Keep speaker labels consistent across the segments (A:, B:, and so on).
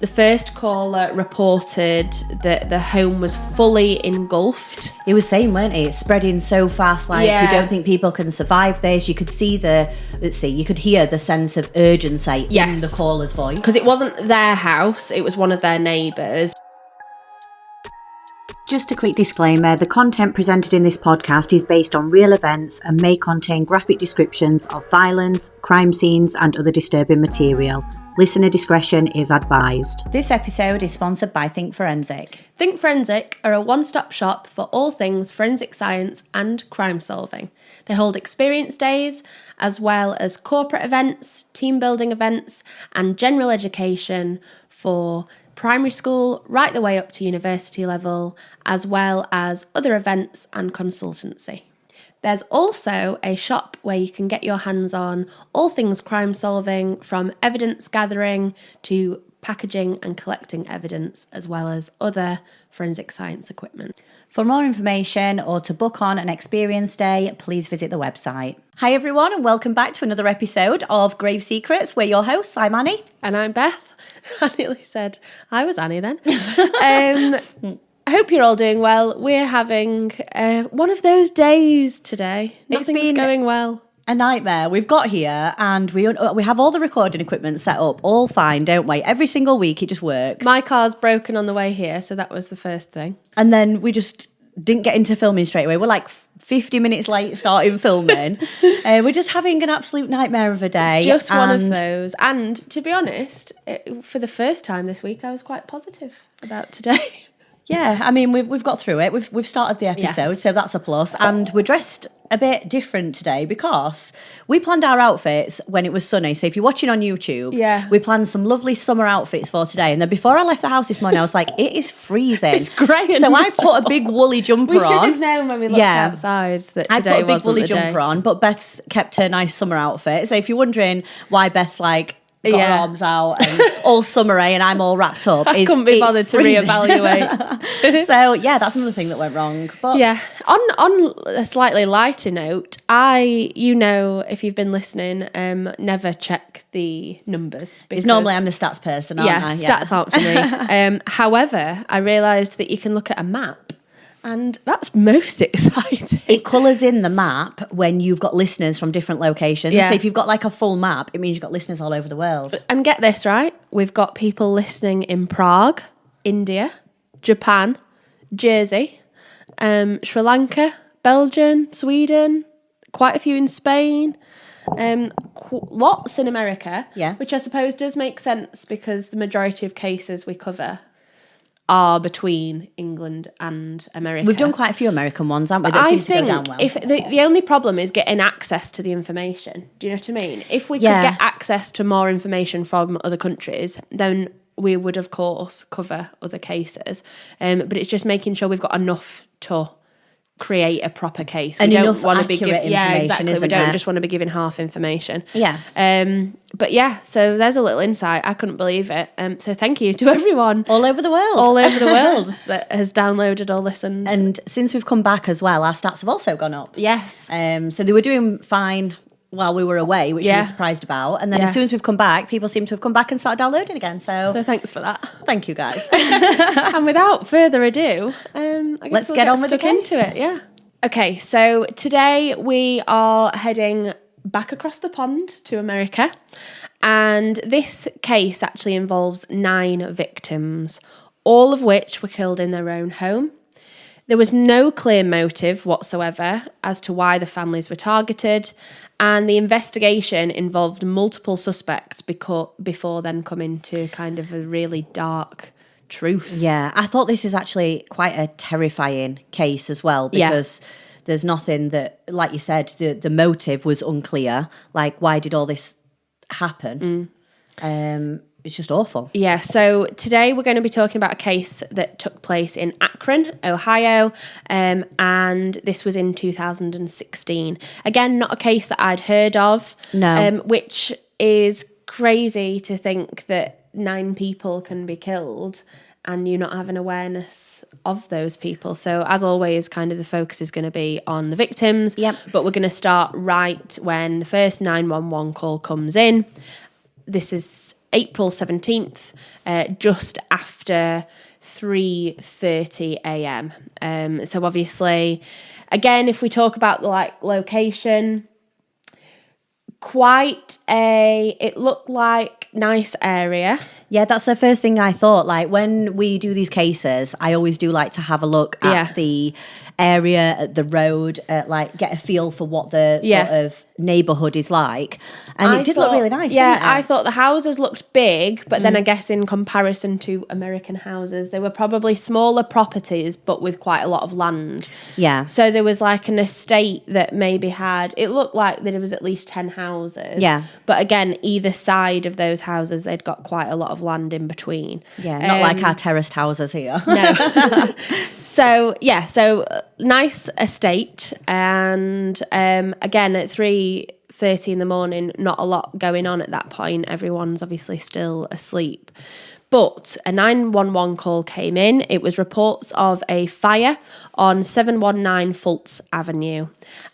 A: The first caller reported that the home was fully engulfed.
B: He was saying, weren't he? It's spreading so fast, we don't think people can survive this. You could see you could hear the sense of urgency in the caller's voice.
A: Because it wasn't their house, it was one of their neighbours.
B: Just a quick disclaimer, the content presented in this podcast is based on real events and may contain graphic descriptions of violence, crime scenes and other disturbing material. Listener discretion is advised. This episode is sponsored by Think Forensic.
A: Think Forensic are a one-stop shop for all things forensic science and crime solving. They hold experience days, as well as corporate events, team building events, and general education for primary school right the way up to university level, as well as other events and consultancy. There's also a shop where you can get your hands on all things crime solving, from evidence gathering to packaging and collecting evidence, as well as other forensic science equipment.
B: For more information or to book on an experience day, please visit the website. Hi everyone and welcome back to another episode of Grave Secrets. We're your hosts. I'm Annie.
A: And I'm Beth. I nearly said I was Annie then. I hope you're all doing well. We're having one of those days today. Nothing's going well.
B: A nightmare. We've got here and we have all the recording equipment set up, all fine, don't we? Every single week it just works.
A: My car's broken on the way here, so that was the first thing.
B: And then we just didn't get into filming straight away. We're like 50 minutes late starting filming. We're just having an absolute nightmare of a day.
A: Just one of those. And to be honest, for the first time this week, I was quite positive about today.
B: Yeah, I mean, we've got through it. We've started the episode, so that's a plus. And we're dressed a bit different today because we planned our outfits when it was sunny. So if you're watching on YouTube, we planned some lovely summer outfits for today. And then before I left the house this morning, I was like, it is freezing.
A: It's grey.
B: So I put a big woolly jumper on.
A: We should have known when we looked outside that today wasn't the day.
B: I put a big woolly jumper on, but Beth's kept her nice summer outfit. So if you're wondering why Beth's like, got her arms out and all summery and I'm all wrapped up.
A: I couldn't be bothered to reevaluate.
B: So yeah, that's another thing that went wrong. But
A: yeah, on a slightly lighter note, if you've been listening, never check the numbers.
B: Because normally I'm the stats person, aren't I?
A: Yeah, stats aren't for me. However, I realised that you can look at a map. And that's most exciting.
B: It colours in the map when you've got listeners from different locations.
A: Yeah.
B: So if you've got like a full map, it means you've got listeners all over the world.
A: And get this, right? We've got people listening in Prague, India, Japan, Jersey, Sri Lanka, Belgium, Sweden, quite a few in Spain, lots in America, which I suppose does make sense because the majority of cases we cover are between England and America.
B: We've done quite a few American ones, haven't we? That seem to go down well.
A: If the only problem is getting access to the information. Do you know what I mean? If we could get access to more information from other countries, then we would, of course, cover other cases. But it's just making sure we've got enough to create a proper case.
B: And we don't want to be giving
A: exactly. We don't just want to be giving half information.
B: Yeah.
A: But yeah, so there's a little insight. I couldn't believe it. So thank you to everyone
B: all over the world.
A: All over the world that has downloaded or listened.
B: And since we've come back as well, our stats have also gone up.
A: Yes.
B: So they were doing fine while we were away, which we were surprised about. And then as soon as we've come back, people seem to have come back and started downloading again. So
A: thanks for that.
B: Thank you, guys.
A: And without further ado, I guess
B: let's get on with the case.
A: Into it. Yeah. Okay, so today we are heading back across the pond to America. And this case actually involves 9 victims, all of which were killed in their own home. There was no clear motive whatsoever as to why the families were targeted, and the investigation involved multiple suspects before then coming to kind of a really dark truth.
B: Yeah, I thought this is actually quite a terrifying case as well, because there's nothing that, like you said, the motive was unclear. Like, why did all this happen? It's just awful.
A: Yeah, so today we're going to be talking about a case that took place in Akron, Ohio, and this was in 2016. Again, not a case that I'd heard of.
B: No.
A: Which is crazy to think that 9 people can be killed and you not have an awareness of those people. So as always, kind of the focus is going to be on the victims.
B: Yep.
A: But we're going to start right when the first 911 call comes in. This is April 17th, just after 3:30 a.m. So obviously, again, if we talk about the location, it looked like nice area.
B: Yeah, that's the first thing I thought. Like, when we do these cases, I always do like to have a look at the area, at the road, get a feel for what the sort of neighbourhood is like. And it did look really nice, didn't it?
A: I thought the houses looked big, but then I guess in comparison to American houses, they were probably smaller properties, but with quite a lot of land.
B: Yeah.
A: So there was like an estate that maybe it looked like there was at least 10 houses.
B: Yeah.
A: But again, either side of those houses, they'd got quite a lot of land in between.
B: Yeah, not like our terraced houses here.
A: No. So nice estate, and again at 3:30 in the morning, not a lot going on at that point. Everyone's obviously still asleep. But a 911 call came in. It was reports of a fire on 719 Fultz Avenue.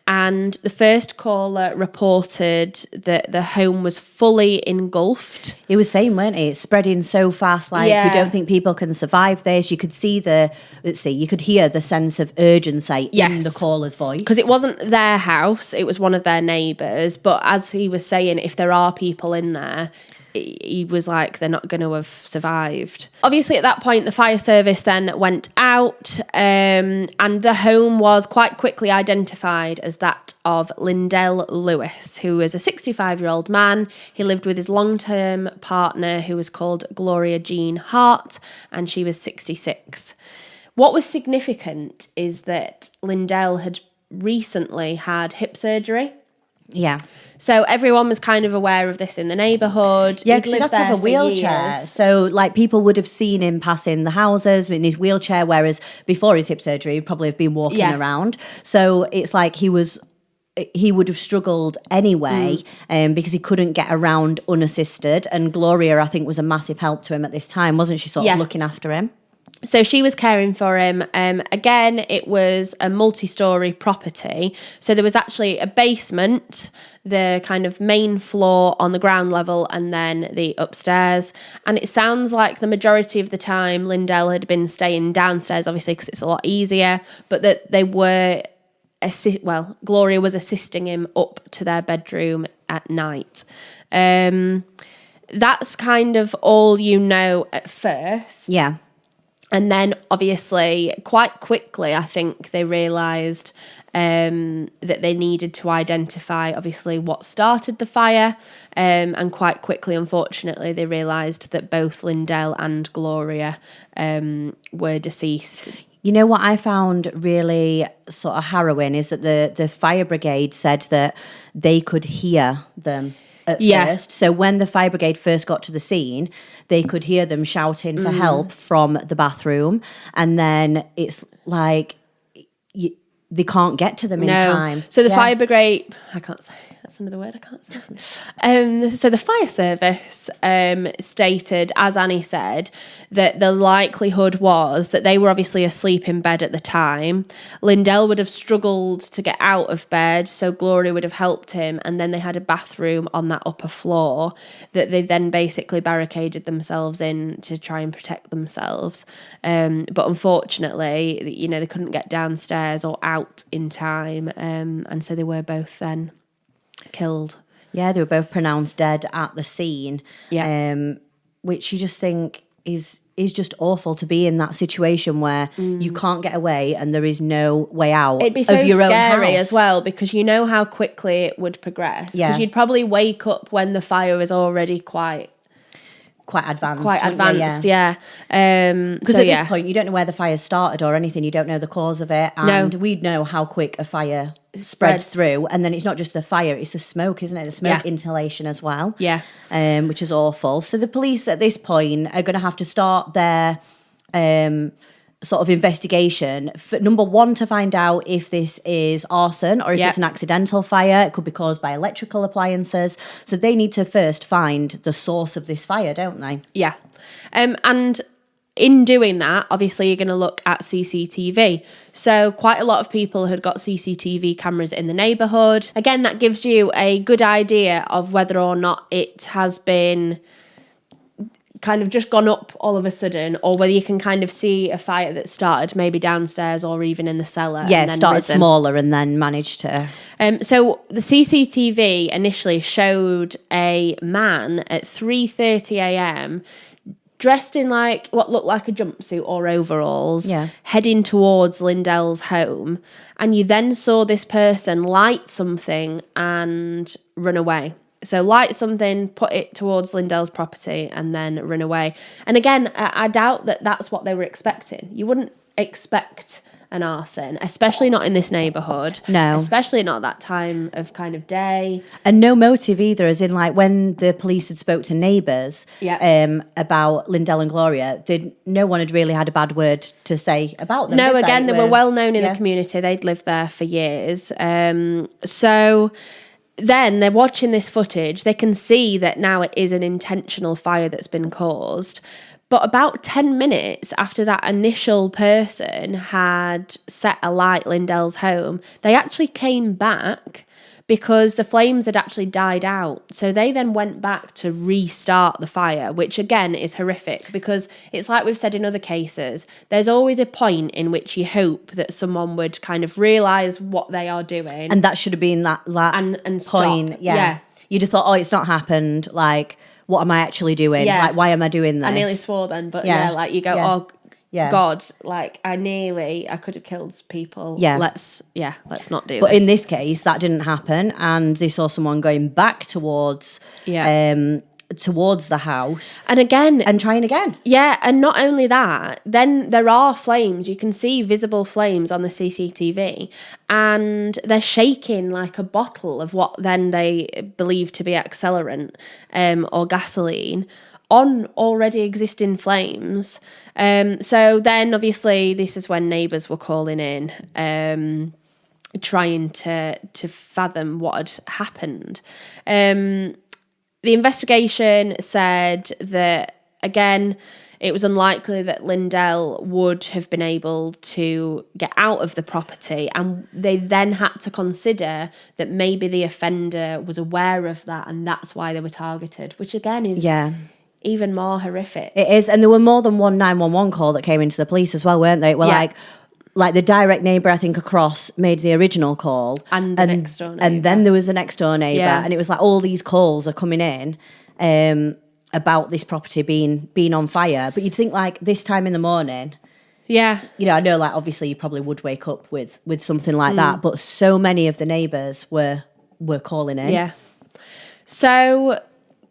A: And the first caller reported that the home was fully engulfed.
B: It was saying, weren't it? It's spreading so fast, we don't think people can survive this. You could see you could hear the sense of urgency in the caller's voice.
A: Because it wasn't their house, it was one of their neighbours. But as he was saying, if there are people in there, he was like, they're not going to have survived. Obviously, at that point, the fire service then went out, and the home was quite quickly identified as that of Lindell Lewis, who was a 65-year-old man. He lived with his long-term partner, who was called Gloria Jean Hart, and she was 66. What was significant is that Lindell had recently had hip surgery.
B: Yeah.
A: So everyone was kind of aware of this in the neighbourhood.
B: Yeah, because he'd have to have a wheelchair. So, people would have seen him passing the houses in his wheelchair, whereas before his hip surgery, he'd probably have been walking around. So it's like he would have struggled anyway because he couldn't get around unassisted. And Gloria, I think, was a massive help to him at this time, wasn't she, sort of looking after him?
A: So she was caring for him. Again, it was a multi-storey property. So there was actually a basement, the kind of main floor on the ground level, and then the upstairs. And it sounds like the majority of the time Lindell had been staying downstairs, obviously, because it's a lot easier, but that they were, Gloria was assisting him up to their bedroom at night. That's kind of all you know at first.
B: Yeah.
A: And then, obviously, quite quickly, I think they realised that they needed to identify, obviously, what started the fire. And quite quickly, unfortunately, they realised that both Lindell and Gloria were deceased.
B: You know what I found really sort of harrowing is that the fire brigade said that they could hear them at first. So when the fire brigade first got to the scene, they could hear them shouting for help from the bathroom. And then it's like they can't get to them in time.
A: So the fire brigade, I can't say, that's another word I can't say. So the fire service stated, as Annie said, that the likelihood was that they were obviously asleep in bed at the time. Lindell would have struggled to get out of bed, so Gloria would have helped him, and then they had a bathroom on that upper floor that they then basically barricaded themselves in to try and protect themselves. But unfortunately, they couldn't get downstairs or out in time, and so they were both then killed.
B: Yeah, they were both pronounced dead at the scene.
A: Yeah.
B: Which you just think is just awful to be in that situation where you can't get away and there is no way out.
A: It'd be so
B: of your
A: scary
B: own house
A: as well, because you know how quickly it would progress.
B: Yeah.
A: Because you'd probably wake up when the fire was already quite advanced. Yeah.
B: Because at this point, you don't know where the fire started or anything. You don't know the cause of it. And we'd know how quick a fire spreads through. And then it's not just the fire, it's the smoke, isn't it? The smoke inhalation as well.
A: Yeah.
B: Which is awful. So the police at this point are going to have to start their sort of investigation. Number one, to find out if this is arson or if it's an accidental fire. It could be caused by electrical appliances. So they need to first find the source of this fire, don't they?
A: Yeah. And in doing that, obviously, you're going to look at CCTV. So quite a lot of people had got CCTV cameras in the neighbourhood. Again, that gives you a good idea of whether or not it has been kind of just gone up all of a sudden, or whether you can kind of see a fire that started maybe downstairs or even in the cellar.
B: Yeah,
A: and then
B: started
A: risen.
B: smaller and then managed to...
A: So the CCTV initially showed a man at 3:30 a.m. dressed in like what looked like a jumpsuit or overalls, heading towards Lindell's home. And you then saw this person light something and run away. So light something, put it towards Lindell's property, and then run away. And again, I doubt that that's what they were expecting. You wouldn't expect an arson, especially not in this neighbourhood.
B: No.
A: Especially not that time of kind of day.
B: And no motive either, as in like when the police had spoke to neighbours about Lindell and Gloria, no one had really had a bad word to say about them.
A: No, again, they were well known in the community. They'd lived there for years. So... Then they're watching this footage. They can see that now it is an intentional fire that's been caused. But about 10 minutes after that initial person had set alight Lindell's home, they actually came back because the flames had actually died out. So they then went back to restart the fire, which again is horrific because it's like we've said in other cases, there's always a point in which you hope that someone would kind of realise what they are doing.
B: And that should have been that
A: and
B: point.
A: Stop. Yeah.
B: You'd have thought, oh, it's not happened. Like, what am I actually doing?
A: Yeah.
B: Like, why am I doing this?
A: I nearly swore then, but like you go, oh, God, like I could have killed people.
B: Yeah.
A: Let's not do this.
B: But in this case, that didn't happen. And they saw someone going back towards the house.
A: And again.
B: And trying again.
A: Yeah, and not only that, then there are flames. You can see visible flames on the CCTV. And they're shaking like a bottle of what then they believe to be accelerant or gasoline on already existing flames. So then obviously this is when neighbours were calling in, trying to fathom what had happened. The investigation said that, again, it was unlikely that Lindell would have been able to get out of the property, and they then had to consider that maybe the offender was aware of that and that's why they were targeted, which again is even more horrific.
B: It is, and there were more than one 911 call that came into the police as well, weren't they? Like the direct neighbour, I think, across made the original call.
A: And the next door neighbour.
B: And then there was a next door neighbour. Yeah. And it was like all these calls are coming in about this property being on fire. But you'd think like this time in the morning.
A: Yeah.
B: You know, I know like obviously you probably would wake up with something like that. But so many of the neighbours were calling in.
A: Yeah. So...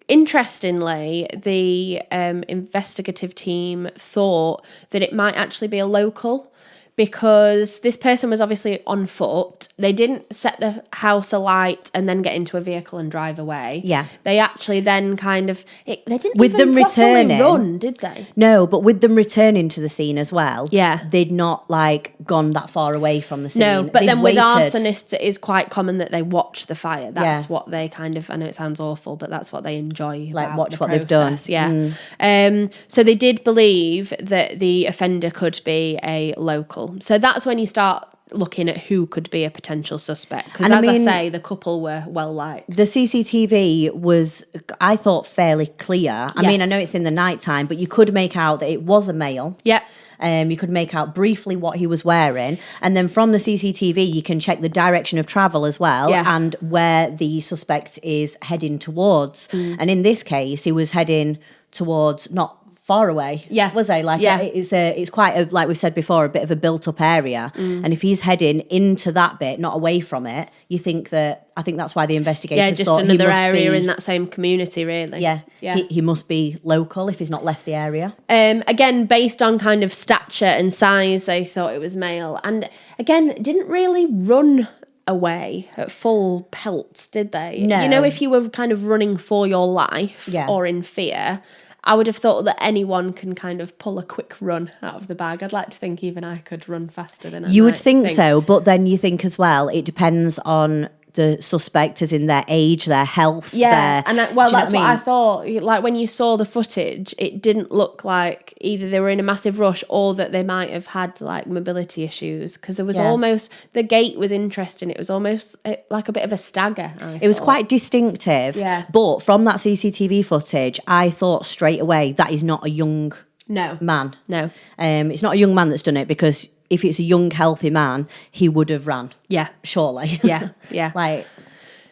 A: Interestingly, the investigative team thought that it might actually be a local because this person was obviously on foot. They didn't set the house alight and then get into a vehicle and drive away.
B: Yeah.
A: They actually then kind of... they didn't
B: with
A: even
B: them
A: properly
B: returning,
A: run, did they?
B: No, but with them returning to the scene as well, they'd not like gone that far away from the scene.
A: No, but
B: They'd
A: then
B: waited.
A: with arsonists, it is quite common that they watch the fire. That's what they kind of... I know it sounds awful, but that's what they enjoy.
B: Like watch what
A: process.
B: they've done.
A: Yeah. So they did believe that the offender could be a local. So that's when you start looking at who could be a potential suspect. Because I say, the couple were well liked.
B: The CCTV was, I thought, fairly clear. I mean, I know it's in the nighttime, but you could make out that it was a male.
A: Yeah.
B: You could make out briefly what he was wearing. And then from the CCTV, you can check the direction of travel as well and where the suspect is heading towards. And in this case, he was heading towards not far away. Yeah. Was he? Like it's quite a, like we've said before, a bit of a built up area. And if he's heading into that bit, not away from it, you think that, I think that's why the investigators thought
A: just another area in that same community, really.
B: Yeah. He must be local if he's not left the area.
A: Again, based on kind of stature and size, they thought it was male. And again, didn't really run away at full pelts, did they?
B: No.
A: You know, if you were kind of running for your life or in fear, I would have thought that anyone can kind of pull a quick run out of the bag. I'd like to think even I could run faster than I
B: You would think so, but then you think as well, it depends on the suspect, as in their age, their health.
A: Yeah,
B: and
A: that's what I thought. Like when you saw the footage, it didn't look like either they were in a massive rush or that they might have had like mobility issues, because there was almost, the gait was interesting. It was almost like a bit of a stagger.
B: It was quite distinctive.
A: Yeah.
B: But from that CCTV footage, I thought straight away that is not a young man.
A: No.
B: It's not a young man that's done it, because if it's a young, healthy man, he would have ran.
A: Yeah.
B: Surely.
A: Yeah.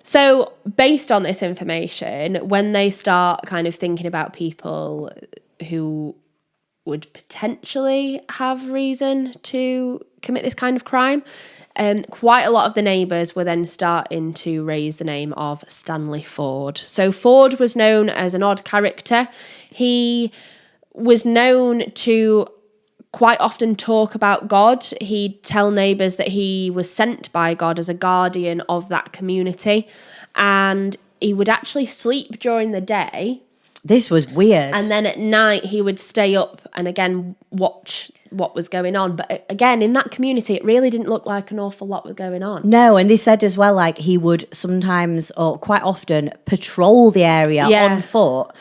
A: So based on this information, when they start kind of thinking about people who would potentially have reason to commit this kind of crime, quite a lot of the neighbours were then starting to raise the name of Stanley Ford. So Ford was known as an odd character. He was known to quite often talk about God. He'd tell neighbours that he was sent by God as a guardian of that community, and he would actually sleep during the day.
B: This was weird.
A: And then at night he would stay up and again watch what was going on. But again, in that community, it really didn't look like an awful lot was going on.
B: No, and they said as well, like, he would sometimes, or quite often, patrol the area on foot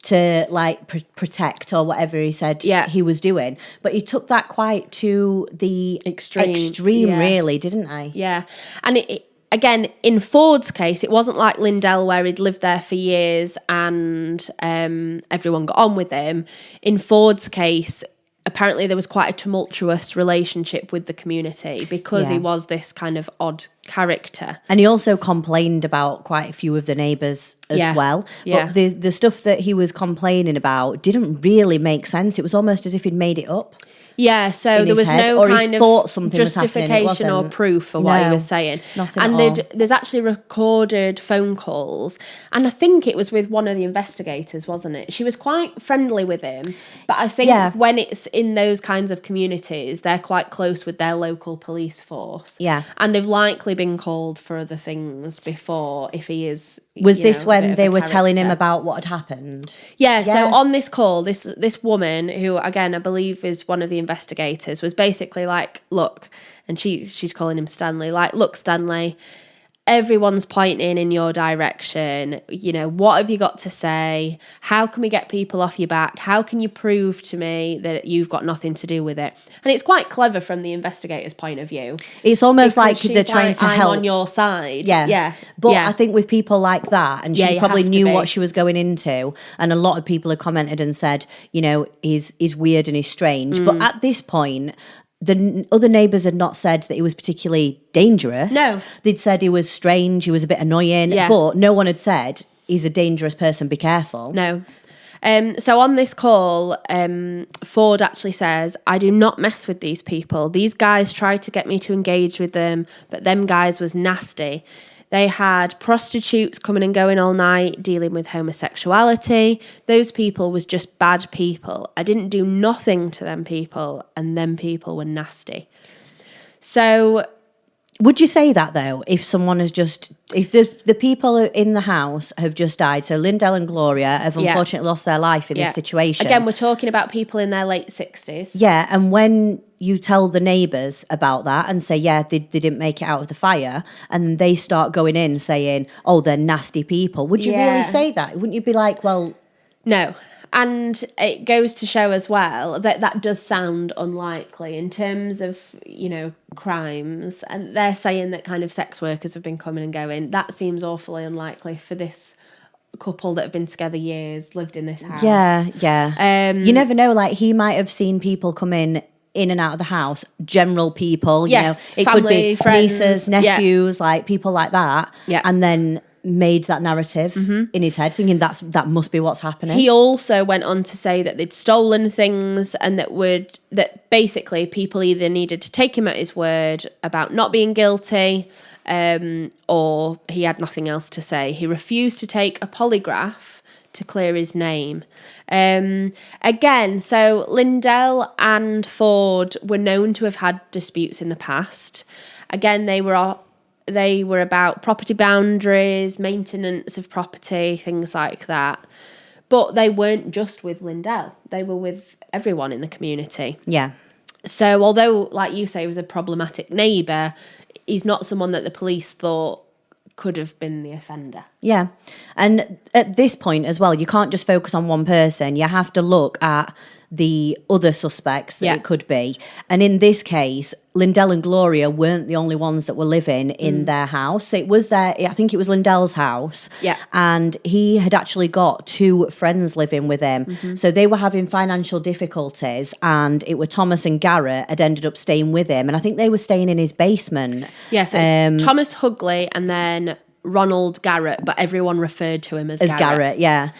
B: to like protect, or whatever he said he was doing. But he took that quite to the extreme really, didn't I?
A: Yeah. And again, in Ford's case, it wasn't like Lindell, where he'd lived there for years and everyone got on with him. In Ford's case, apparently there was quite a tumultuous relationship with the community, because he was this kind of odd character.
B: And he also complained about quite a few of the neighbours as well. But the stuff that he was complaining about didn't really make sense. It was almost as if he'd made it up.
A: Yeah, so there was no kind of justification or proof for what he was saying.
B: Nothing
A: and
B: at all.
A: There's actually recorded phone calls, and I think it was with one of the investigators, wasn't it? She was quite friendly with him, but I think when it's in those kinds of communities, they're quite close with their local police force.
B: Yeah.
A: And they've likely been called for other things before, if he is...
B: Was this when they were telling him about what had happened?
A: Yeah, so on this call, this woman, who, again, I believe is one of the investigators, was basically like, look, and she's calling him Stanley, like, look, Stanley, everyone's pointing in your direction. You know, what have you got to say? How can we get people off your back? How can you prove to me that you've got nothing to do with it? And it's quite clever from the investigator's point of view.
B: It's almost like they're trying to help.
A: I'm on your side.
B: Yeah. But I think with people like that, and she probably knew what she was going into, and a lot of people have commented and said, you know, he's weird and he's strange. But at this point, the other neighbours had not said that he was particularly dangerous.
A: No.
B: They'd said he was strange, he was a bit annoying, but no one had said he's a dangerous person, be careful.
A: No. So on this call, Ford actually says, I do not mess with these people. These guys tried to get me to engage with them, but them guys was nasty. They had prostitutes coming and going all night, dealing with homosexuality. Those people was just bad people. I didn't do nothing to them people, and them people were nasty. So...
B: Would you say that, though, if someone has just... If the people in the house have just died, so Lindell and Gloria have unfortunately lost their life in this situation.
A: Again, we're talking about people in their late 60s.
B: Yeah, and when you tell the neighbours about that and say, they didn't make it out of the fire, and they start going in saying, oh, they're nasty people, would you really say that? Wouldn't you be like, well...
A: No. And it goes to show as well that does sound unlikely in terms of, you know, crimes. And they're saying that kind of sex workers have been coming and going. That seems awfully unlikely for this couple that have been together years, lived in this house.
B: Yeah. You never know, like, he might have seen people come in and out of the house, general people, you know. It
A: family,
B: could be
A: friends,
B: nieces, nephews, like people like that.
A: Yeah.
B: And then made that narrative in his head, thinking that must be what's happening.
A: He also went on to say that they'd stolen things, and that basically people either needed to take him at his word about not being guilty, or he had nothing else to say. He refused to take a polygraph to clear his name. Again, so Lindell and Ford were known to have had disputes in the past. Again, they were about property boundaries, maintenance of property, things like that. But they weren't just with Lindell. They were with everyone in the community.
B: Yeah.
A: So although, like you say, he was a problematic neighbour, he's not someone that the police thought could have been the offender.
B: Yeah. And at this point as well, you can't just focus on one person. You have to look at the other suspects that it could be. And in this case, Lindell and Gloria weren't the only ones that were living in their house. It was I think it was Lindell's house.
A: Yeah.
B: And he had actually got 2 friends living with him. Mm-hmm. So they were having financial difficulties, and it were Thomas and Garrett had ended up staying with him. And I think they were staying in his basement.
A: Yeah, so it's Thomas Hugley and then Ronald Garrett, but everyone referred to him as Garrett.
B: Yeah.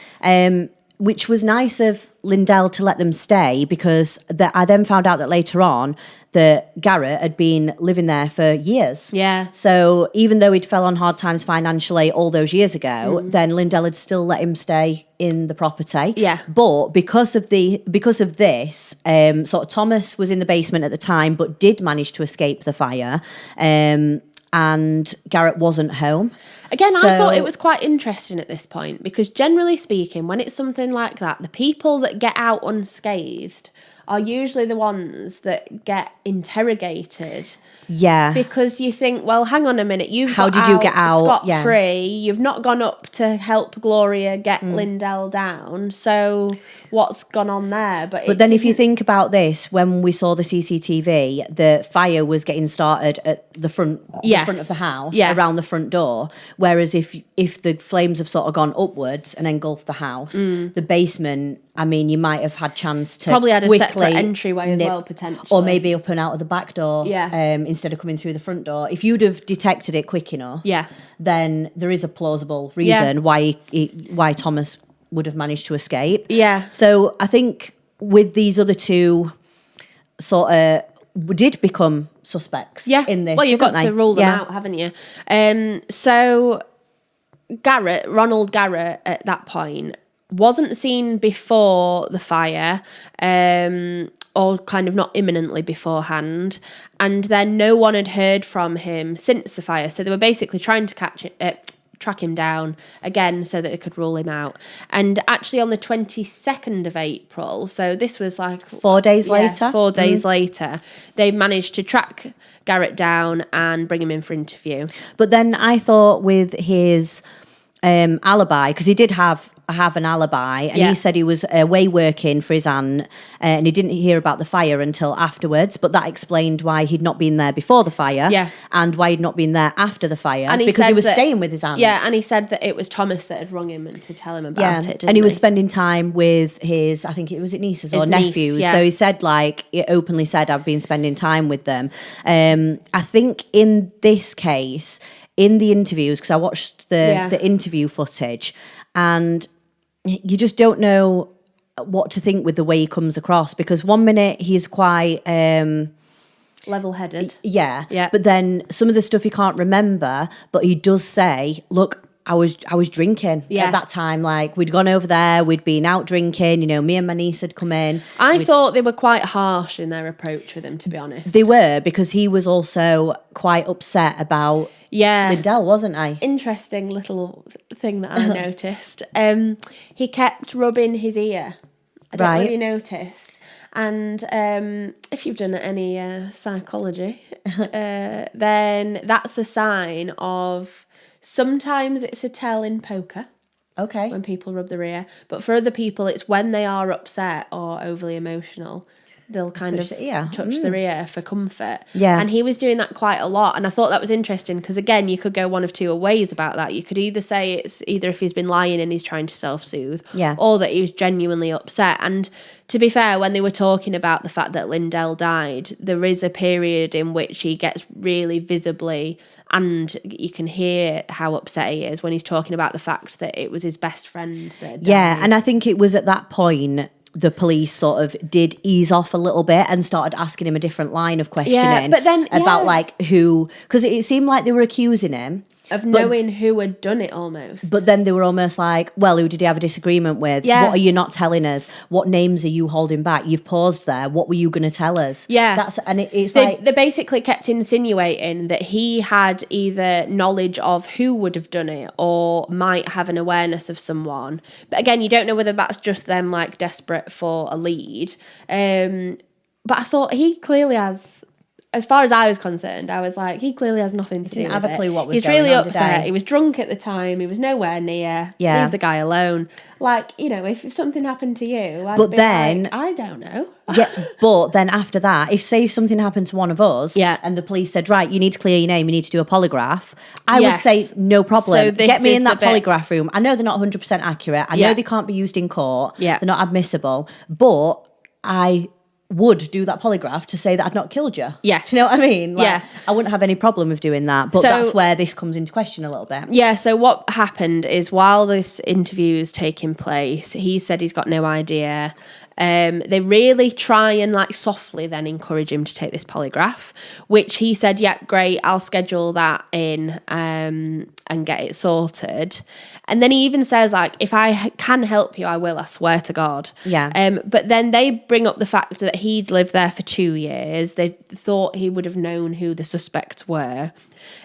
B: Which was nice of Lindell to let them stay, because I then found out that later on that Garrett had been living there for years.
A: Yeah.
B: So even though he'd fell on hard times financially all those years ago, then Lindell had still let him stay in the property.
A: Yeah.
B: But because of this, sort of Thomas was in the basement at the time, but did manage to escape the fire. And Garrett wasn't home.
A: Again, I thought it was quite interesting at this point, because generally speaking, when it's something like that, the people that get out unscathed are usually the ones that get interrogated.
B: Yeah.
A: Because you think, well, hang on a minute,
B: How did you get out
A: scot-free? You've not gone up to help Gloria get Lindell down. So what's gone on there? But
B: then if you think about this, when we saw the CCTV, the fire was getting started at the front of the house, around the front door. Whereas if the flames have sort of gone upwards and engulfed the house, the basement, I mean, you might have had chance to
A: probably had a separate entryway as well, potentially.
B: Or maybe up and out of the back door, instead of coming through the front door. If you'd have detected it quick enough, then there is a plausible reason why Thomas would have managed to escape.
A: Yeah.
B: So I think with these other 2 sort of did become suspects in this.
A: Well, you've got to rule them out, haven't you? So Ronald Garrett at that point wasn't seen before the fire, or kind of not imminently beforehand, and then no one had heard from him since the fire. So they were basically trying to track him down again so that they could rule him out. And actually on the 22nd of April, so this was like
B: 4 days later.
A: 4 days later, they managed to track Garrett down and bring him in for interview.
B: But then I thought with his alibi, because he did have an alibi, and he said he was away working for his aunt, and he didn't hear about the fire until afterwards, but that explained why he'd not been there before the fire, and why he'd not been there after the fire, and because he was staying with his aunt.
A: Yeah, and he said that it was Thomas that had rung him and to tell him about it,
B: and he was spending time with his, I think it was nieces or nephews, so he said, like, he openly said, I've been spending time with them. I think in this case, in the interviews, because I watched the interview footage, and you just don't know what to think with the way he comes across, because one minute he's quite
A: level-headed,
B: but then some of the stuff he can't remember, but he does say, look, I was drinking at that time. Like, we'd gone over there, we'd been out drinking, me and my niece had come in.
A: I thought they were quite harsh in their approach with him, to be honest.
B: They were, because he was also quite upset about Lindell, wasn't I?
A: Interesting little thing that I noticed. He kept rubbing his ear. I don't know if you noticed. And if you've done any psychology, then that's a sign of... Sometimes it's a tell in poker.
B: Okay.
A: When people rub their ear. But for other people, it's when they are upset or overly emotional. They'll kind of touch their ear for comfort.
B: Yeah.
A: And he was doing that quite a lot. And I thought that was interesting because, again, you could go one of 2 ways about that. You could either say it's either if he's been lying and he's trying to self-soothe, or that he was genuinely upset. And to be fair, when they were talking about the fact that Lindell died, there is a period in which he gets really visibly, and you can hear how upset he is when he's talking about the fact that it was his best friend that died.
B: Yeah, and I think it was at that point the police sort of did ease off a little bit and started asking him a different line of questioning
A: but then,
B: about like who, because it seemed like they were accusing him
A: of knowing who had done it almost.
B: But then they were almost like, well, who did he have a disagreement with?
A: Yeah.
B: What are you not telling us? What names are you holding back? You've paused there. What were you going to tell us?
A: Yeah.
B: They
A: basically kept insinuating that he had either knowledge of who would have done it or might have an awareness of someone. But again, you don't know whether that's just them like desperate for a lead. But I thought he clearly has as far as I was concerned, I was like, he clearly has nothing to do with it.
B: Didn't have a clue what was
A: He's
B: going
A: really
B: on,
A: upset.
B: did he?
A: He was drunk at the time. He was nowhere near.
B: Yeah.
A: Leave the guy alone. Like, you know, if something happened to you, I'd
B: But
A: be
B: then-
A: like, I don't know.
B: Yeah, but then after that, if something happened to one of us, and the police said, right, you need to clear your name, you need to do a polygraph, I would say no problem.
A: So this
B: Get me
A: is
B: in that
A: the bit-
B: polygraph room. I know they're not 100% accurate. I know they can't be used in court.
A: Yeah.
B: They're not admissible. But I would do that polygraph to say that I've not killed you.
A: Yes.
B: Do you know what I mean? Like,
A: Yeah.
B: I wouldn't have any problem with doing that. But
A: So-
B: that's where this comes into question a little bit.
A: Yeah, so what happened is while this interview is taking place, he said he's got no idea. They really try and like softly then encourage him to take this polygraph, which he said, yeah, great, I'll schedule that in and get it sorted. And then he even says, like, if I can help you, I will, I swear to God.
B: Yeah.
A: But then they bring up the fact that he'd lived there for 2 years. They thought he would have known who the suspects were.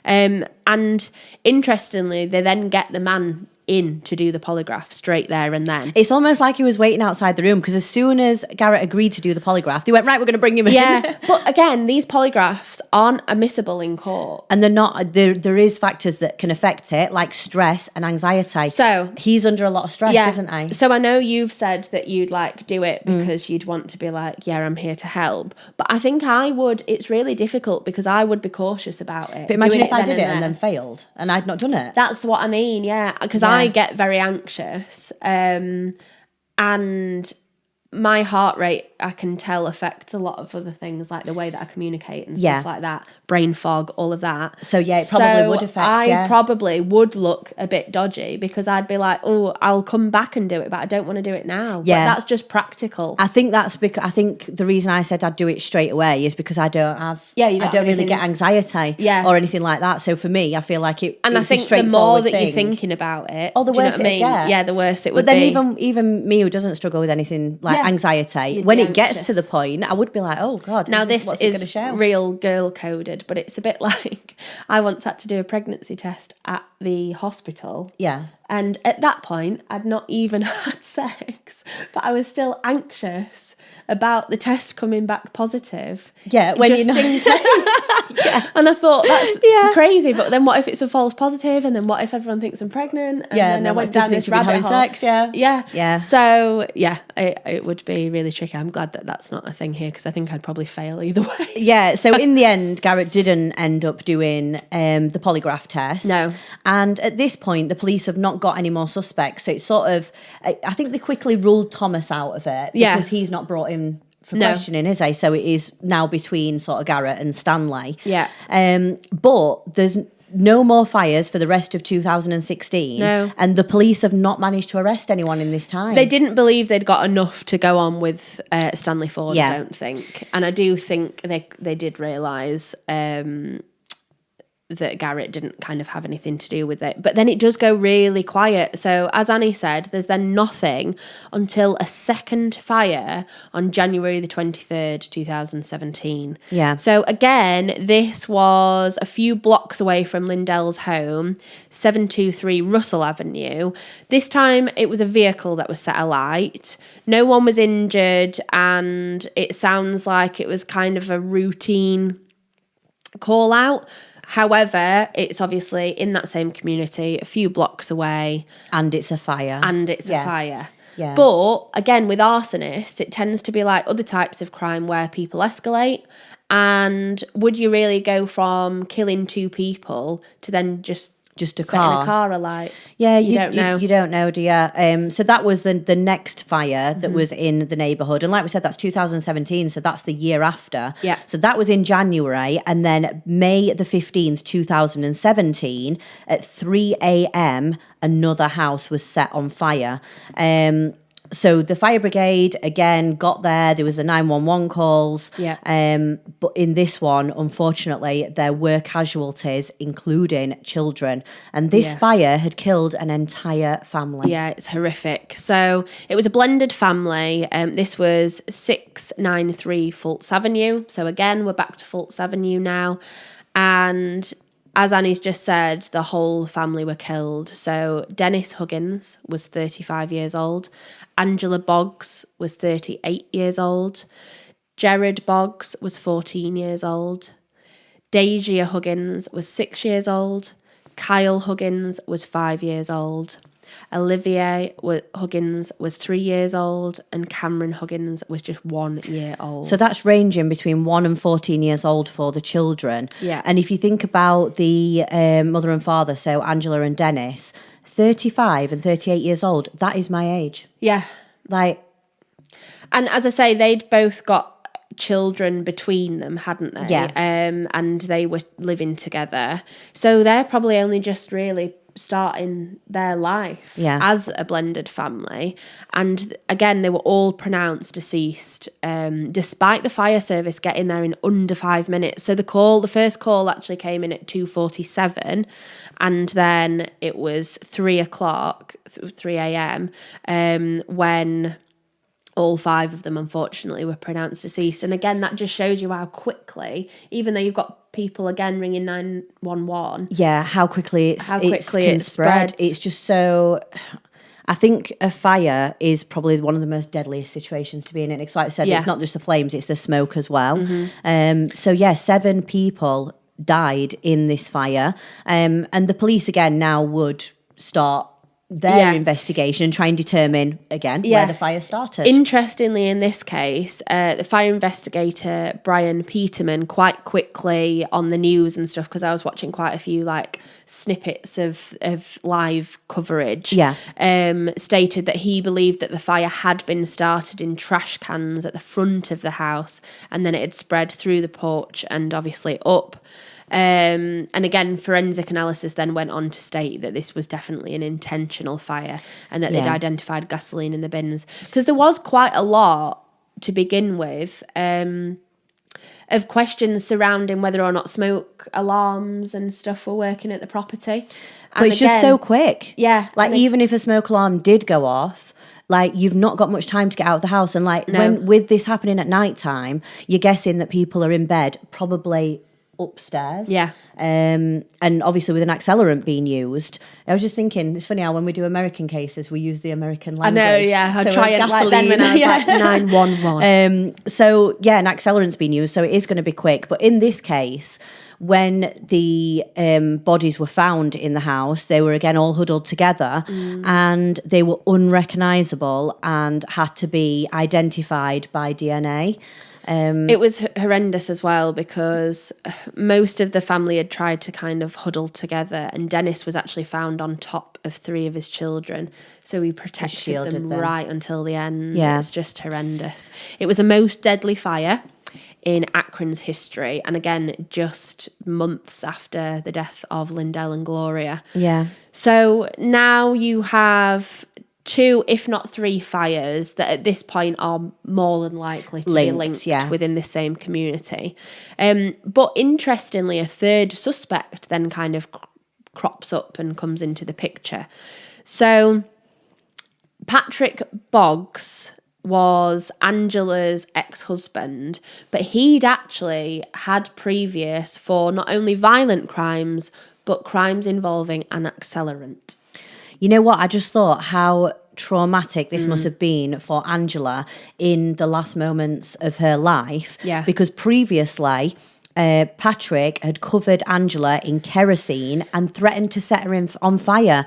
A: And interestingly, they then get the man in to do the polygraph straight there and then.
B: It's almost like he was waiting outside the room, because as soon as Garrett agreed to do the polygraph, they went, right, we're going to bring him in.
A: Yeah, but again, these polygraphs aren't admissible in court.
B: And they're not, there is factors that can affect it, like stress and anxiety.
A: So
B: he's under a lot of stress, isn't he?
A: So I know you've said that you'd like do it because you'd want to be like, yeah, I'm here to help. But I think I would, it's really difficult because I would be cautious about it.
B: But imagine
A: doing
B: if I did it
A: then
B: and then failed and I'd not done it.
A: That's what I mean, yeah. Because I get very anxious. And my heart rate, I can tell, affects a lot of other things, like the way that I communicate and stuff like that, brain fog, all of that.
B: So yeah, it probably would affect.
A: I probably would look a bit dodgy because I'd be like, oh, I'll come back and do it, but I don't want to do it now.
B: Yeah,
A: but that's just practical.
B: I think that's because I think the reason I said I'd do it straight away is because I don't have.
A: Yeah,
B: I don't really get anxiety. Or anything like that. So for me, I feel like it.
A: And I think the more that you're thinking about it,
B: the worse it gets.
A: Yeah, the worse it would
B: be.
A: But
B: then even me who doesn't struggle with anything like anxiety, when it gets to the point, I would be like, oh God,
A: now
B: this
A: is real girl coded, but it's a bit like I once had to do a pregnancy test at the hospital.
B: Yeah.
A: And at that point, I'd not even had sex, but I was still anxious about the test coming back positive.
B: Yeah, when
A: just in case. And I thought, that's crazy. But then what if it's a false positive? And then what if everyone thinks I'm pregnant? And then I went down this rabbit hole.
B: Sex,
A: yeah. So, yeah, it would be really tricky. I'm glad that that's not a thing here because I think I'd probably fail either way.
B: Yeah, so in the end, Garrett didn't end up doing the polygraph test.
A: No.
B: And at this point, the police have not got any more suspects. So it's sort of, I think they quickly ruled Thomas out of it because he's not brought in for questioning, is he? So it is now between sort of Garrett and Stanley.
A: Yeah.
B: But there's no more fires for the rest of 2016.
A: No.
B: And the police have not managed to arrest anyone in this time.
A: They didn't believe they'd got enough to go on with Stanley Ford, I don't think. And I do think they did realise that Garrett didn't kind of have anything to do with it. But then it does go really quiet. So as Annie said, there's then nothing until a second fire on January the 23rd, 2017.
B: Yeah.
A: So again, this was a few blocks away from Lindell's home, 723 Russell Avenue. This time it was a vehicle that was set alight. No one was injured, and it sounds like it was kind of a routine call out. However, it's obviously in that same community, a few blocks away.
B: And it's a fire.
A: A fire.
B: Yeah.
A: But again, with arsonists, it tends to be like other types of crime where people escalate. And would you really go from killing 2 people to then just a car alight?
B: Yeah,
A: you don't know.
B: You don't know, do you? So that was the next fire that was in the neighbourhood. And like we said, that's 2017, so that's the year after.
A: Yeah.
B: So that was in January. And then May the 15th, 2017, at 3 a.m., another house was set on fire. So the fire brigade, again, got there. There was the 911 calls.
A: Yeah.
B: But in this one, unfortunately, there were casualties, including children. And this fire had killed an entire family.
A: Yeah, it's horrific. So it was a blended family. This was 693 Fultz Avenue. So again, we're back to Fultz Avenue now. And as Annie's just said, the whole family were killed. So Dennis Huggins was 35 years old. Angela Boggs was 38 years old. Jared Boggs was 14 years old. Deja Huggins was 6 years old. Kyle Huggins was 5 years old. Olivia Huggins was 3 years old, and Cameron Huggins was just 1 year old.
B: So that's ranging between 1 and 14 years old for the children.
A: Yeah.
B: And if you think about the mother and father, so Angela and Dennis, 35 and 38 years old, that is my age.
A: Yeah.
B: Like,
A: and as I say, they'd both got children between them, hadn't they?
B: Yeah.
A: And they were living together. So they're probably only just really starting their life as a blended family. And again, they were all pronounced deceased, despite the fire service getting there in under 5 minutes. So the first call actually came in at 2:47, and then it was 3 a.m. When all 5 of them, unfortunately, were pronounced deceased. And again, that just shows you how quickly, even though you've got people again ringing 911.
B: Yeah, how quickly it spread.
A: spreads.
B: It's just so... I think a fire is probably one of the most deadliest situations to be in. And like I said, it's not just the flames, it's the smoke as well. So 7 people died in this fire. And the police, again, now would start their investigation and try and determine again where the fire started.
A: Interestingly, in this case, the fire investigator Brian Peterman quite quickly on the news and stuff, because I was watching quite a few like snippets of live coverage, stated that he believed that the fire had been started in trash cans at the front of the house, and then it had spread through the porch and obviously up. And again, forensic analysis then went on to state that this was definitely an intentional fire, and that they'd identified gasoline in the bins. Because there was quite a lot to begin with of questions surrounding whether or not smoke alarms and stuff were working at the property.
B: But it's just so quick.
A: Yeah.
B: Like, even if a smoke alarm did go off, like, you've not got much time to get out of the house. And like, when with this happening at night time, you're guessing that people are in bed, probably upstairs. And obviously with an accelerant being used, I was just thinking, it's funny how when we do American cases, we use the American language.
A: I know, yeah. I try and like then when I was like 911.
B: So an accelerant's been used, so it is going to be quick. But in this case, when the bodies were found in the house, they were again all huddled together, and they were unrecognisable and had to be identified by DNA.
A: It was horrendous as well, because most of the family had tried to kind of huddle together, and Dennis was actually found on top of 3 of his children, so he protected them right until the end. It was just horrendous. It was the most deadly fire in Akron's history, and again, just months after the death of Lindell and Gloria. So now you have 2, if not 3 fires that at this point are more than likely to be linked within the same community. But interestingly, a 3rd suspect then kind of crops up and comes into the picture. So Patrick Boggs was Angela's ex-husband, but he'd actually had previous for not only violent crimes, but crimes involving an accelerant.
B: You know what? I just thought how traumatic this must have been for Angela in the last moments of her life. Because previously, Patrick had covered Angela in kerosene and threatened to set her on fire.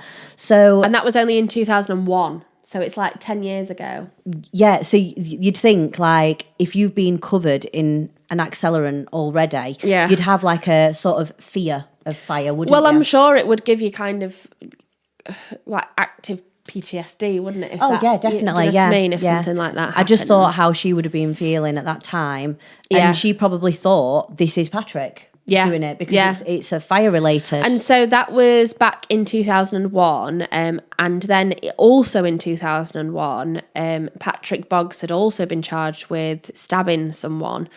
B: And
A: that was only in 2001. So it's like 10 years ago.
B: Yeah, so you'd think, like, if you've been covered in an accelerant already, you'd have like a sort of fear of fire, wouldn't you?
A: Well, I'm sure it would give you kind of like active PTSD, wouldn't it?
B: Definitely.
A: You know what I mean? If something like that happened.
B: I just thought how she would have been feeling at that time. And she probably thought, this is Patrick doing it, because it's a fire related.
A: And so that was back in 2001. And then also in 2001, Patrick Boggs had also been charged with stabbing someone.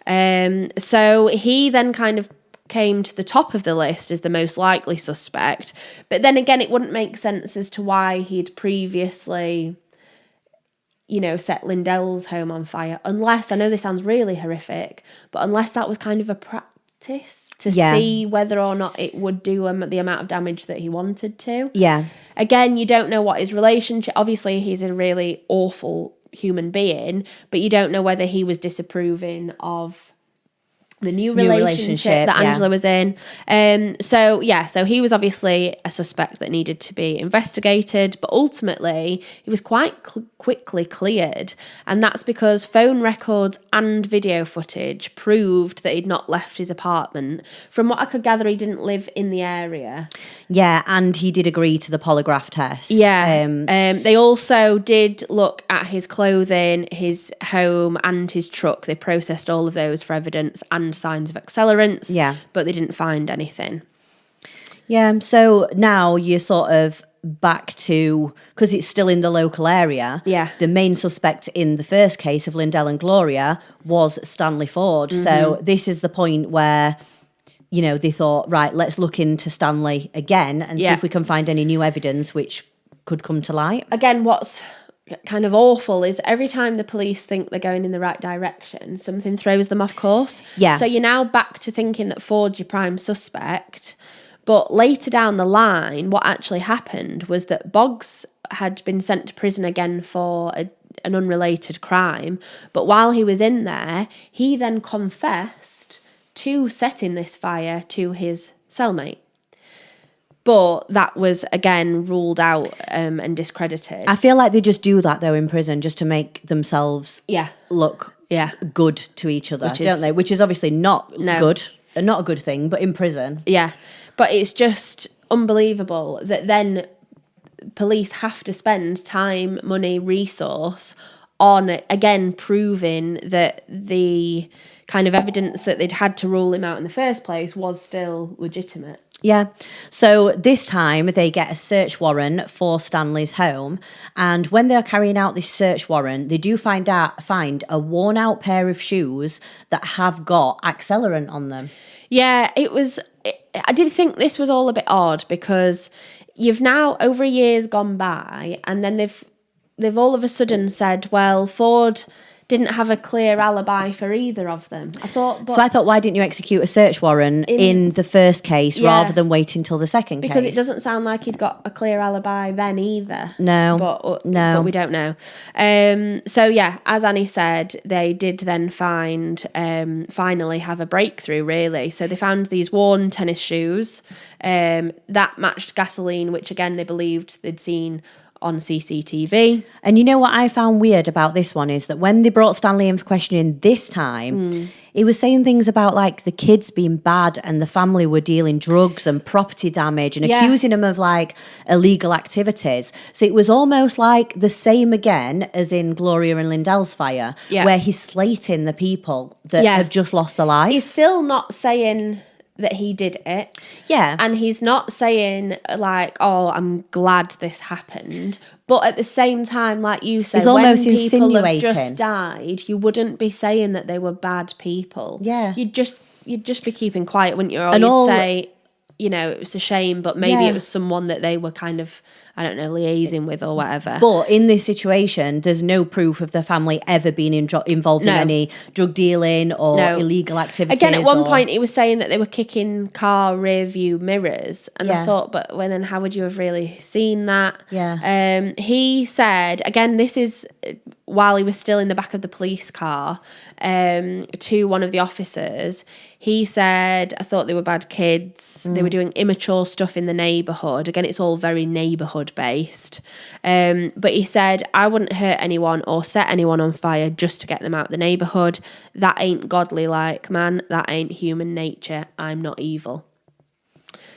A: So he then kind of came to the top of the list as the most likely suspect. But then again, it wouldn't make sense as to why he'd previously, set Lindell's home on fire. Unless, I know this sounds really horrific, but unless that was kind of a practice to see whether or not it would do the amount of damage that he wanted to. Again, you don't know what his relationship... Obviously, he's a really awful human being, but you don't know whether he was disapproving of the new relationship that Angela was in. So he was obviously a suspect that needed to be investigated, but ultimately he was quite quickly cleared, and that's because phone records and video footage proved that he'd not left his apartment. From what I could gather, he didn't live in the area.
B: Yeah, and he did agree to the polygraph test.
A: Yeah. They also did look at his clothing, his home, and his truck. They processed all of those for evidence and signs of accelerants.
B: Yeah.
A: But they didn't find anything.
B: Yeah, so now you're sort of back to, because it's still in the local area, the main suspect in the first case of Lindell and Gloria was Stanley Ford. So this is the point where, you know, they thought, right, let's look into Stanley again and see if we can find any new evidence which could come to light.
A: Again, what's kind of awful is every time the police think they're going in the right direction, something throws them off course.
B: Yeah.
A: So you're now back to thinking that Ford's your prime suspect. But later down the line, what actually happened was that Boggs had been sent to prison again for an unrelated crime. But while he was in there, he then confessed to setting this fire to his cellmate. But that was, again, ruled out and discredited.
B: I feel like they just do that, though, in prison, just to make themselves look good to each other, don't they? Which is obviously not good, and not a good thing, but in prison.
A: Yeah. But it's just unbelievable that then police have to spend time, money, resource on, again, proving that the kind of evidence that they'd had to rule him out in the first place was still legitimate.
B: Yeah. So this time they get a search warrant for Stanley's home. And when they're carrying out this search warrant, they do find a worn out pair of shoes that have got accelerant on them. Yeah,
A: I did think this was all a bit odd because you've now over a year's gone by, and then they've all of a sudden said, well, Ford didn't have a clear alibi for either of them. I thought,
B: why didn't you execute a search warrant in the first case rather than wait until the second case?
A: Because it doesn't sound like he'd got a clear alibi then either.
B: No,
A: but we don't know. As Annie said, they did then finally have a breakthrough, really. So they found these worn tennis shoes that matched gasoline, which again they believed they'd seen on CCTV.
B: And you know what I found weird about this one is that when they brought Stanley in for questioning this time, he was saying things about like the kids being bad and the family were dealing drugs and property damage and accusing him of like illegal activities. So it was almost like the same again as in Gloria and Lindell's fire, where he's slating the people that have just lost their life.
A: He's still not saying that he did it.
B: Yeah.
A: And he's not saying like, oh, I'm glad this happened. But at the same time, like you said, when people have just died, you wouldn't be saying that they were bad people.
B: Yeah.
A: You'd just be keeping quiet, wouldn't you? Or you'd say, you know, it was a shame, but maybe it was someone that they were kind of, I don't know, liaising with or whatever.
B: But in this situation, there's no proof of the family ever being involved in any drug dealing or illegal activities.
A: Again, at one point, he was saying that they were kicking car rear view mirrors. And I thought, but then how would you have really seen that?
B: Yeah.
A: He said, again, this is while he was still in the back of the police car, to one of the officers. He said, I thought they were bad kids. They were doing immature stuff in the neighbourhood. Again, it's all very neighbourhood based. But he said, I wouldn't hurt anyone or set anyone on fire just to get them out of the neighbourhood. That ain't godly like, man. That ain't human nature. I'm not evil.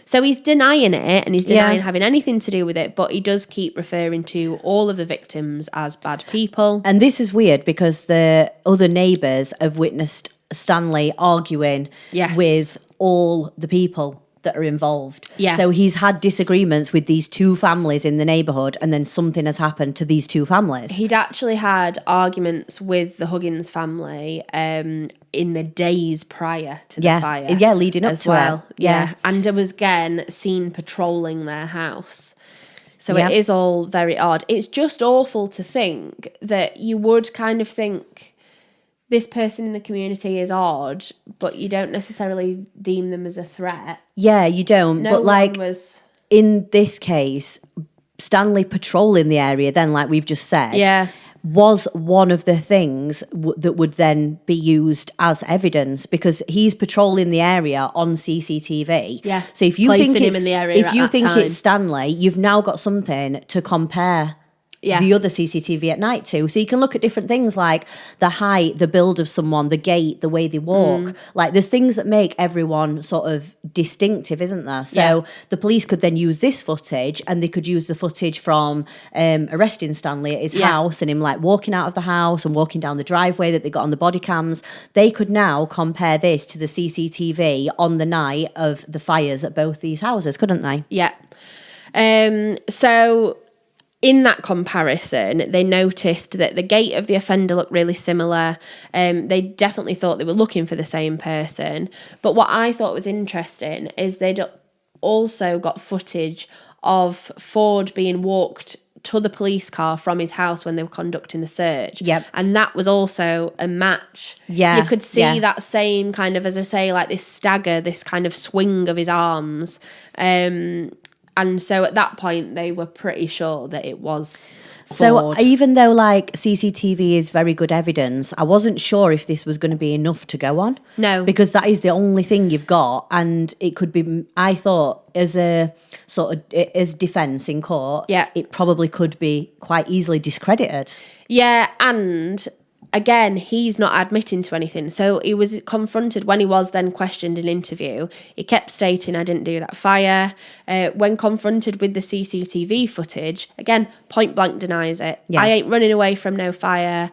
A: So he's denying it and he's denying having anything to do with it, but he does keep referring to all of the victims as bad people.
B: And this is weird because the other neighbours have witnessed Stanley arguing with all the people that are involved.
A: Yeah.
B: So he's had disagreements with these two families in the neighbourhood, and then something has happened to these two families.
A: He'd actually had arguments with the Huggins family in the days prior to the fire.
B: Yeah, leading up to
A: well.
B: it.
A: Yeah. And it was again seen patrolling their house. So it is all very odd. It's just awful to think that you would kind of think this person in the community is odd, but you don't necessarily deem them as a threat.
B: Yeah, you don't.
A: No
B: but in this case, Stanley patrolling the area then, like we've just said, was one of the things that would then be used as evidence, because he's patrolling the area on CCTV.
A: Yeah.
B: So if you
A: Placing
B: think
A: him in the area
B: if
A: at
B: you
A: that
B: think
A: time.
B: it's Stanley, you've now got something to compare the other CCTV at night to. So you can look at different things like the height, the build of someone, the gait, the way they walk. Like there's things that make everyone sort of distinctive, isn't there? So the police could then use this footage, and they could use the footage from arresting Stanley at his house and him like walking out of the house and walking down the driveway that they got on the body cams. They could now compare this to the CCTV on the night of the fires at both these houses, couldn't they?
A: Yeah. So in that comparison, they noticed that the gait of the offender looked really similar. They definitely thought they were looking for the same person. But what I thought was interesting is they'd also got footage of Ford being walked to the police car from his house when they were conducting the search.
B: Yep.
A: And that was also a match.
B: Yeah.
A: You could see that same kind of, as I say, like this stagger, this kind of swing of his arms. And so at that point, they were pretty sure that it was Ford.
B: So even though like CCTV is very good evidence, I wasn't sure if this was going to be enough to go on.
A: No.
B: Because that is the only thing you've got. And it could be, I thought, as a sort of, as defence in court, it probably could be quite easily discredited.
A: Yeah, and again, he's not admitting to anything. So he was confronted when he was then questioned in interview. He kept stating, I didn't do that fire. When confronted with the CCTV footage, again, point blank denies it. Yeah. I ain't running away from no fire.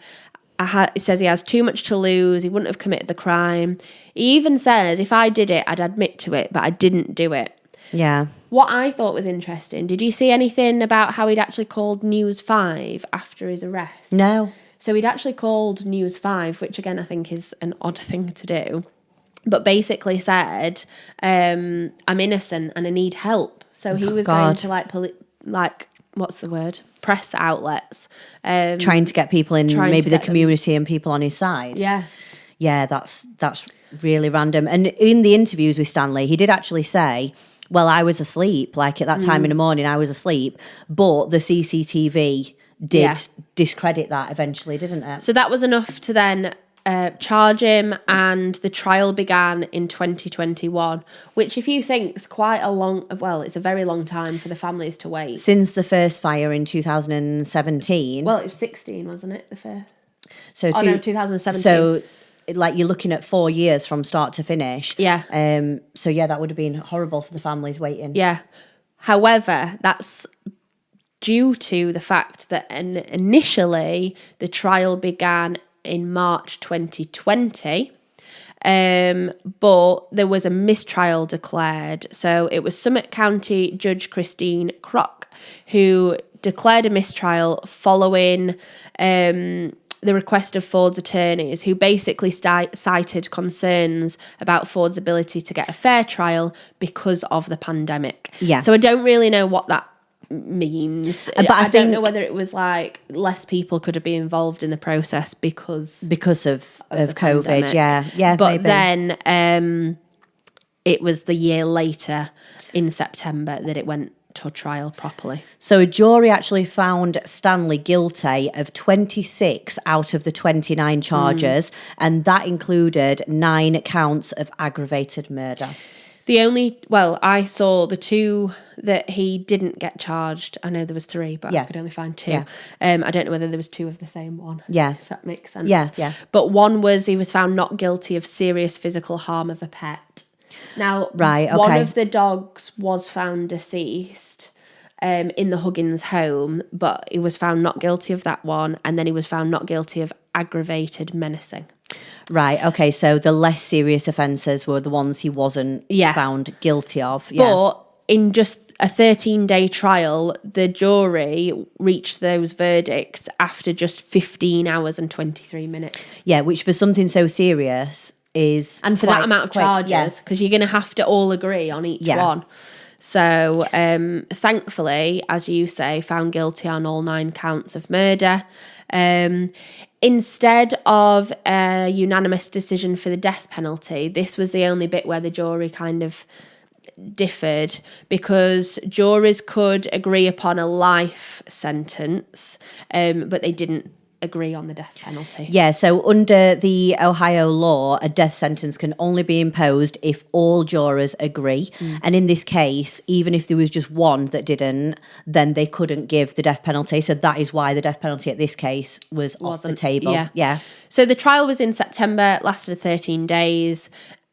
A: He says he has too much to lose. He wouldn't have committed the crime. He even says, if I did it, I'd admit to it, but I didn't do it.
B: Yeah.
A: What I thought was interesting, did you see anything about how he'd actually called News 5 after his arrest?
B: No.
A: So he'd actually called News 5, which again I think is an odd thing to do, but basically said, I'm innocent and I need help. So he was going to like what's the word? Press outlets.
B: Trying to get people in, maybe the community and people on his side.
A: Yeah.
B: Yeah, that's really random. And in the interviews with Stanley, he did actually say, well, I was asleep. Like at that time in the morning, I was asleep. But the CCTV did discredit that eventually, didn't it?
A: So that was enough to then charge him, and the trial began in 2021, which if you think is quite a long, well, it's a very long time for the families to wait.
B: Since the first fire in 2017.
A: Well, it was 16, wasn't it, the first?
B: So
A: 2017.
B: So like you're looking at 4 years from start to finish.
A: Yeah.
B: So yeah, that would have been horrible for the families waiting.
A: Yeah. However, that's due to the fact that initially the trial began in March 2020, but there was a mistrial declared. So it was Summit County Judge Christine Kroc who declared a mistrial following the request of Ford's attorneys, who basically cited concerns about Ford's ability to get a fair trial because of the pandemic.
B: Yeah.
A: So I don't really know what that means,
B: but I
A: don't know whether it was like less people could have been involved in the process because
B: of COVID.
A: pandemic.
B: Yeah.
A: But
B: maybe.
A: then it was the year later in September that it went to trial properly.
B: So a jury actually found Stanley guilty of 26 out of the 29 charges, and that included 9 counts of aggravated murder.
A: I saw the 2 that he didn't get charged. I know there was 3, but I could only find 2.
B: Yeah.
A: I don't know whether there was 2 of the same one.
B: Yeah.
A: If that makes sense.
B: Yeah.
A: But one was he was found not guilty of serious physical harm of a pet. Now, one of the dogs was found deceased in the Huggins home, but he was found not guilty of that one, and then he was found not guilty of aggravated menacing.
B: Right, okay, so the less serious offences were the ones he wasn't found guilty of.
A: Yeah. But in just a 13-day trial, the jury reached those verdicts after just 15 hours and 23 minutes.
B: Yeah, which for something so serious is...
A: And for that amount of charges, because you're going to have to all agree on each one. So, thankfully, as you say, found guilty on all 9 counts of murder. Instead of a unanimous decision for the death penalty, this was the only bit where the jury kind of differed, because juries could agree upon a life sentence, but they didn't agree on the death penalty.
B: Yeah, so under the Ohio law, a death sentence can only be imposed if all jurors agree. And in this case, even if there was just one that didn't, then they couldn't give the death penalty. So that is why the death penalty at this case was off the table. Yeah.
A: So the trial was in September, lasted 13 days.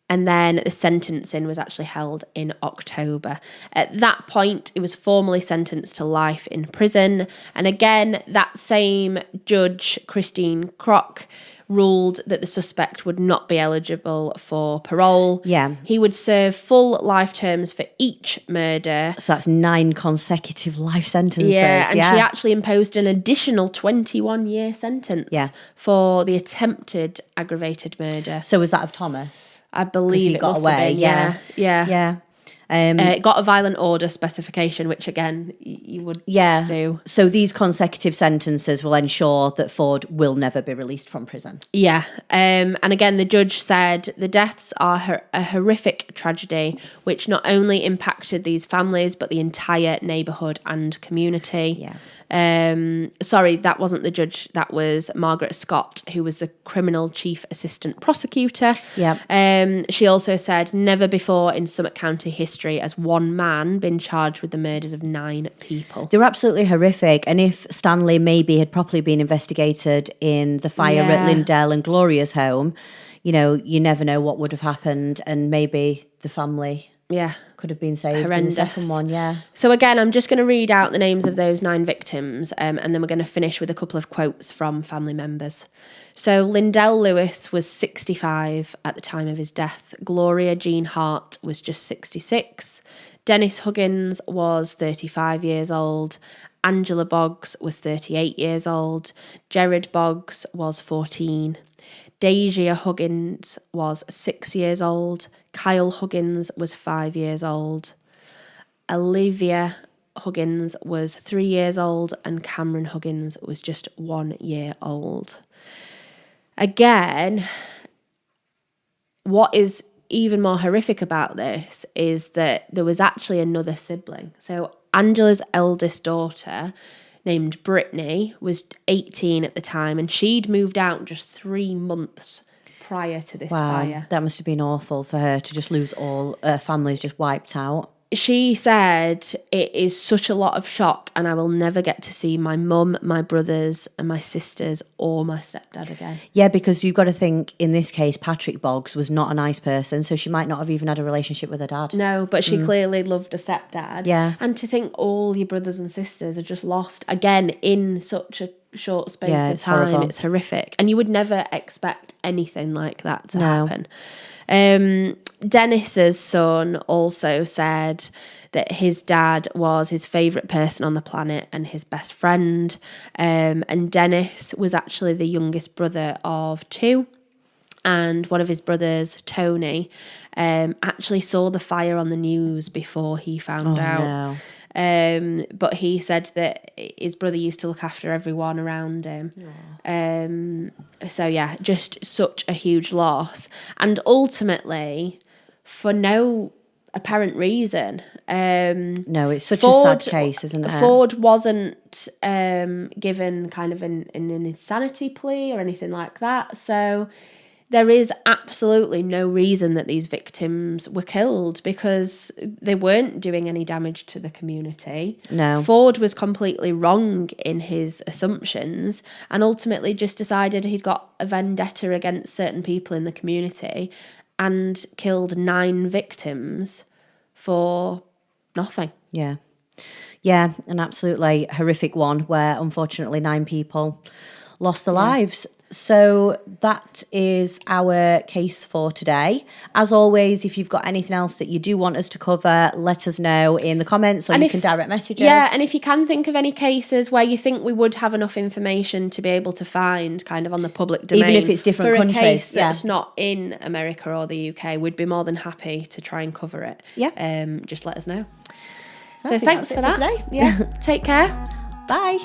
A: And then the sentencing was actually held in October. At that point, it was formally sentenced to life in prison. And again, that same judge, Christine Kroc, ruled that the suspect would not be eligible for parole.
B: Yeah.
A: He would serve full life terms for each murder.
B: So that's 9 consecutive life sentences.
A: Yeah, and she actually imposed an additional 21-year sentence for the attempted aggravated murder.
B: So was that of Thomas?
A: I believe it got away. Yeah. It got a violent order specification, which again you would do.
B: So these consecutive sentences will ensure that Ford will never be released from prison.
A: Yeah, and again the judge said the deaths are a horrific tragedy, which not only impacted these families but the entire neighbourhood and community.
B: Yeah.
A: Sorry, that wasn't the judge. That was Margaret Scott, who was the criminal chief assistant prosecutor.
B: Yeah.
A: She also said never before in Summit County history has one man been charged with the murders of 9 people.
B: They were absolutely horrific. And if Stanley maybe had properly been investigated in the fire at Lindell and Gloria's home, you know, you never know what would have happened, and maybe the family could have been saved in the second one.
A: So again, I'm just going to read out the names of those 9 victims, and then we're going to finish with a couple of quotes from family members. So Lindell Lewis was 65 at the time of his death. Gloria Jean Hart was just 66. Dennis Huggins was 35 years old. Angela Boggs was 38 years old. Jared Boggs was 14. Deja Huggins was 6 years old. Kyle Huggins was 5 years old. Olivia Huggins was 3 years old, and Cameron Huggins was just 1 year old. Again, what is even more horrific about this is that there was actually another sibling. So Angela's eldest daughter, named Brittany, was 18 at the time, and she'd moved out just 3 months prior to this fire.
B: That must have been awful for her to just lose all her family's just wiped out.
A: She said, it is such a lot of shock, and I will never get to see my mum, my brothers and my sisters or my stepdad again.
B: Yeah, because you've got to think, in this case, Patrick Boggs was not a nice person, so she might not have even had a relationship with her dad.
A: No, but she clearly loved her stepdad.
B: Yeah.
A: And to think all your brothers and sisters are just lost, again, in such a short space of time, horrible. It's horrific. And you would never expect anything like that to happen. Dennis's son also said that his dad was his favourite person on the planet and his best friend. And Dennis was actually the youngest brother of 2. And one of his brothers, Tony, actually saw the fire on the news before he found out. No. But he said that his brother used to look after everyone around him. So yeah, just such a huge loss. And ultimately, for no apparent reason.
B: No, it's such a sad case, isn't it?
A: Ford wasn't given kind of an insanity plea or anything like that. So there is absolutely no reason that these victims were killed, because they weren't doing any damage to the community.
B: No.
A: Ford was completely wrong in his assumptions and ultimately just decided he'd got a vendetta against certain people in the community and killed 9 victims for nothing.
B: Yeah. Yeah, an absolutely horrific one where unfortunately 9 people lost their lives. So that is our case for today. As always, if you've got anything else that you do want us to cover, let us know in the comments, or you can direct message us.
A: Yeah, and if you can think of any cases where you think we would have enough information to be able to find kind of on the public domain,
B: even if it's different countries,
A: for a case that's not in America or the UK, we'd be more than happy to try and cover it.
B: Yeah.
A: Just let us know. So thanks for that. Today. Yeah. Take care.
B: Bye.